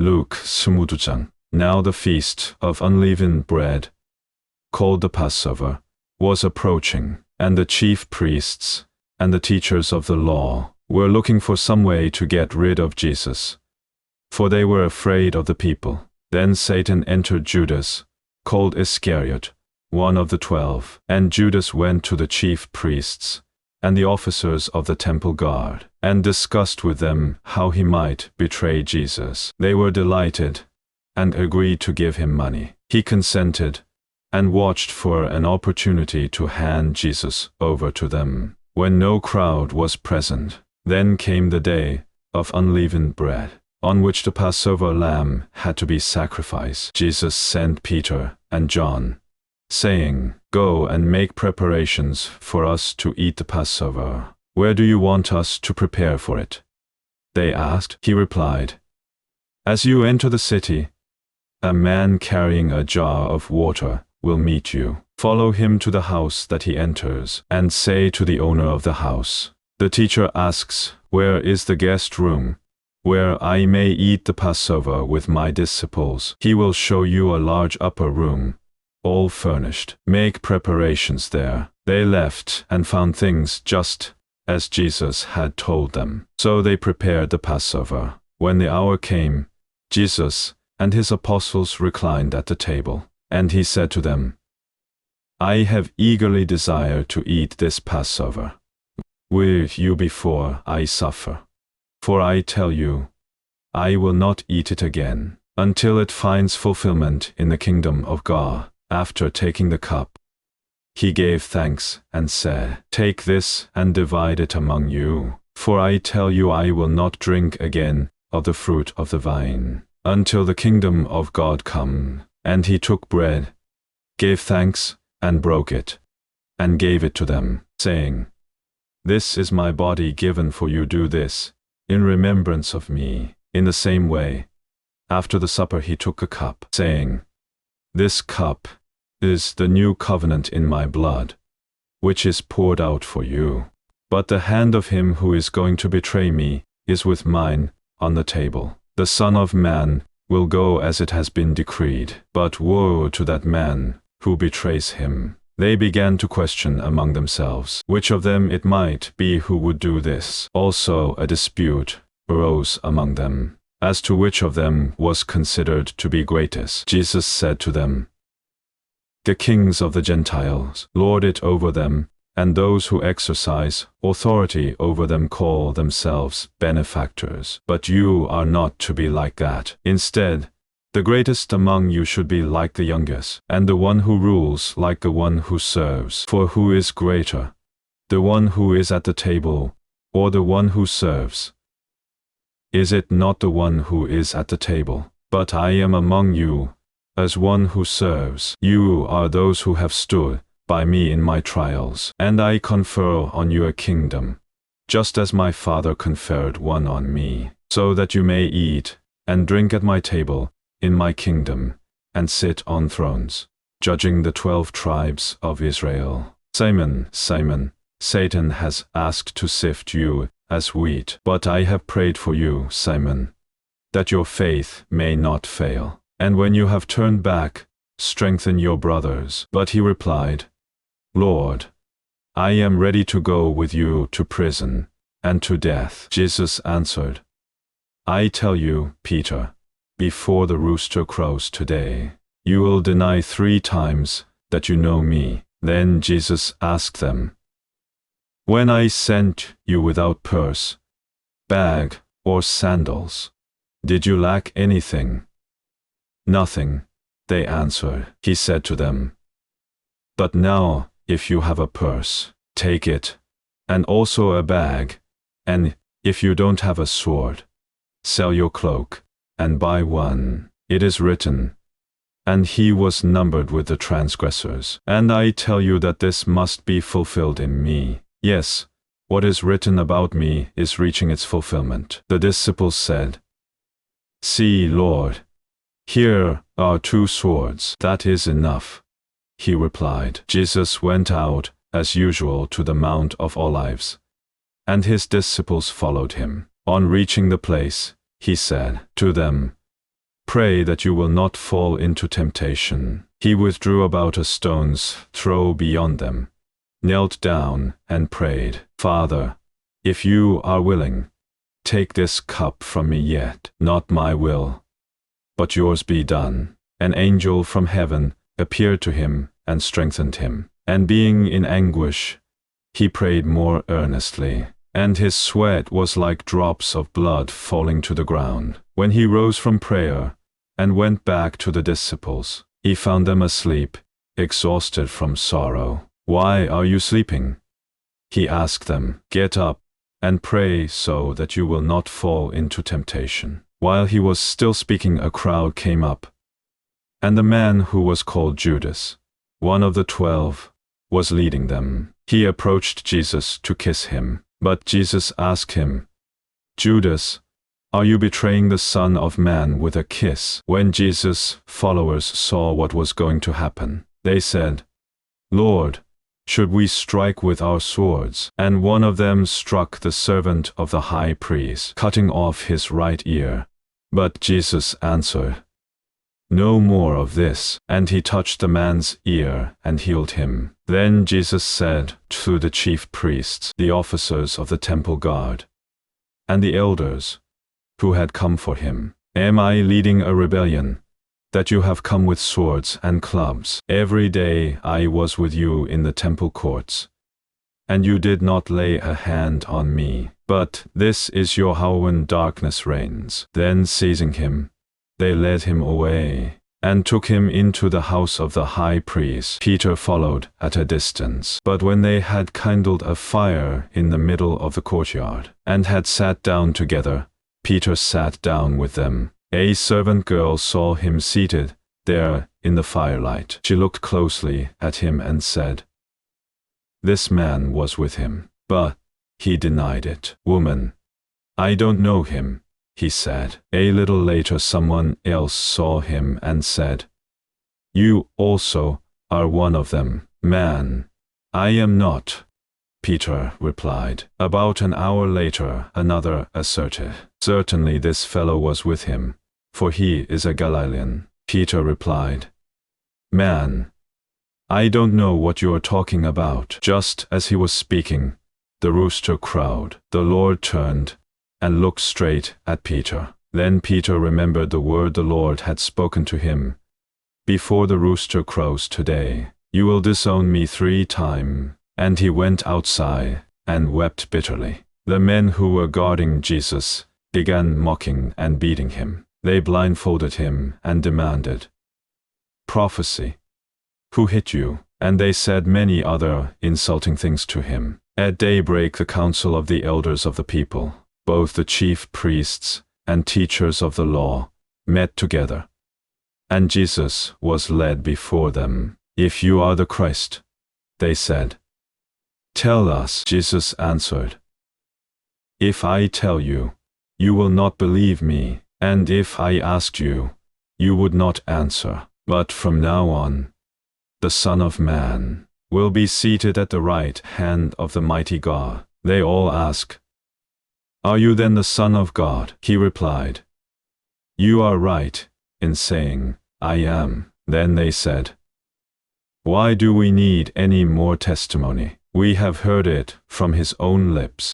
Luke 22장. Now the feast of unleavened bread, called the Passover, was approaching, and the chief priests and the teachers of the law were looking for some way to get rid of Jesus, for they were afraid of the people. Then Satan entered Judas, called Iscariot, one of the 12, and Judas went to the chief priests and the officers of the temple guard, and discussed with them how he might betray Jesus. They were delighted, and agreed to give him money. He consented, and watched for an opportunity to hand Jesus over to them, when no crowd was present. Then came the day of unleavened bread, on which the Passover lamb had to be sacrificed. Jesus sent Peter and John, saying, "Go and make preparations for us to eat the Passover. Where do you want us to prepare for it?" They asked. He replied, "As you enter the city, a man carrying a jar of water will meet you. Follow him to the house that he enters, and say to the owner of the house, 'The teacher asks, where is the guest room, where I may eat the Passover with my disciples?' He will show you a large upper room, all furnished. Make preparations there." They left and found things just as Jesus had told them. So they prepared the Passover. When the hour came, Jesus and his apostles reclined at the table, and he said to them, "I have eagerly desired to eat this Passover with you before I suffer. For I tell you, I will not eat it again until it finds fulfillment in the kingdom of God." After taking the cup, he gave thanks and said, "Take this and divide it among you. For I tell you, I will not drink again of the fruit of the vine until the kingdom of God come." And he took bread, gave thanks, and broke it, and gave it to them, saying, "This is my body given for you. Do this in remembrance of me." In the same way, after the supper he took a cup, saying, "This cup is the new covenant in my blood, which is poured out for you. But the hand of him who is going to betray me is with mine on the table. The Son of Man will go as it has been decreed, but woe to that man who betrays him." They began to question among themselves which of them it might be who would do this. Also a dispute arose among them, as to which of them was considered to be greatest. Jesus said to them, "The kings of the Gentiles lord it over them, and those who exercise authority over them call themselves benefactors. But you are not to be like that. Instead, the greatest among you should be like the youngest, and the one who rules like the one who serves. For who is greater, the one who is at the table, or the one who serves? Is it not the one who is at the table? But I am among you as one who serves. You are those who have stood by me in my trials, and I confer on you a kingdom, just as my Father conferred one on me, so that you may eat and drink at my table in my kingdom, and sit on thrones, judging the 12 tribes of Israel. Simon, Simon, Satan has asked to sift you as wheat, but I have prayed for you, Simon, that your faith may not fail. And when you have turned back, strengthen your brothers." But he replied, "Lord, I am ready to go with you to prison and to death." Jesus answered, "I tell you, Peter, before the rooster crows today, you will deny 3 times that you know me." Then Jesus asked them, "When I sent you without purse, bag, or sandals, did you lack anything?" "Nothing," they answered. He said to them, "But now, if you have a purse, take it, and also a bag, and if you don't have a sword, sell your cloak, and buy one. It is written, 'And he was numbered with the transgressors.' And I tell you that this must be fulfilled in me." Yes, what is written about me is reaching its fulfillment. The disciples said, "See, Lord, here are 2 swords." "That is enough," he replied. Jesus went out, as usual, to the Mount of Olives, and his disciples followed him. On reaching the place, he said to them, Pray that you will not fall into temptation. He withdrew about a stone's throw beyond them, knelt down, and prayed, Father, if you are willing, take this cup from me, yet not my will, but yours be done. An angel from heaven appeared to him and strengthened him. And being in anguish, he prayed more earnestly, and his sweat was like drops of blood falling to the ground. When he rose from prayer and went back to the disciples, he found them asleep, exhausted from sorrow. Why are you sleeping? He asked them. Get up and pray so that you will not fall into temptation. While he was still speaking, a crowd came up, and the man who was called Judas, one of the 12, was leading them. He approached Jesus to kiss him, but Jesus asked him, Judas, are you betraying the Son of Man with a kiss? When Jesus' followers saw what was going to happen, they said, Lord, should we strike with our swords? And one of them struck the servant of the high priest, cutting off his right ear. But Jesus answered, No more of this. And he touched the man's ear and healed him. Then Jesus said to the chief priests, the officers of the temple guard, and the elders who had come for him, Am I leading a rebellion, that you have come with swords and clubs? Every day I was with you in the temple courts, and you did not lay a hand on me. But this is your hour when darkness reigns. Then seizing him, they led him away and took him into the house of the high priest. Peter followed at a distance. But when they had kindled a fire in the middle of the courtyard, and had sat down together, Peter sat down with them. A servant girl saw him seated there in the firelight. She looked closely at him and said, This man was with him. But he denied it. Woman, I don't know him, he said. A little later someone else saw him and said, You also are one of them. Man, I am not, Peter replied. About an hour later another asserted, Certainly this fellow was with him, for he is a Galilean. Peter replied, Man, I don't know what you are talking about. Just as he was speaking, the rooster crowed. The Lord turned and looked straight at Peter. Then Peter remembered the word the Lord had spoken to him. Before the rooster crows today, you will disown me 3 times. And he went outside and wept bitterly. The men who were guarding Jesus began mocking and beating him. They blindfolded him and demanded, Prophecy, who hit you? And they said many other insulting things to him. At daybreak the council of the elders of the people, both the chief priests and teachers of the law, met together. And Jesus was led before them. If you are the Christ, they said, Tell us. Jesus answered, If I tell you, you will not believe me, and if I asked you, you would not answer. But from now on, the Son of Man will be seated at the right hand of the mighty God. They all asked, Are you then the Son of God? He replied, You are right in saying, I am. Then they said, Why do we need any more testimony? We have heard it from his own lips.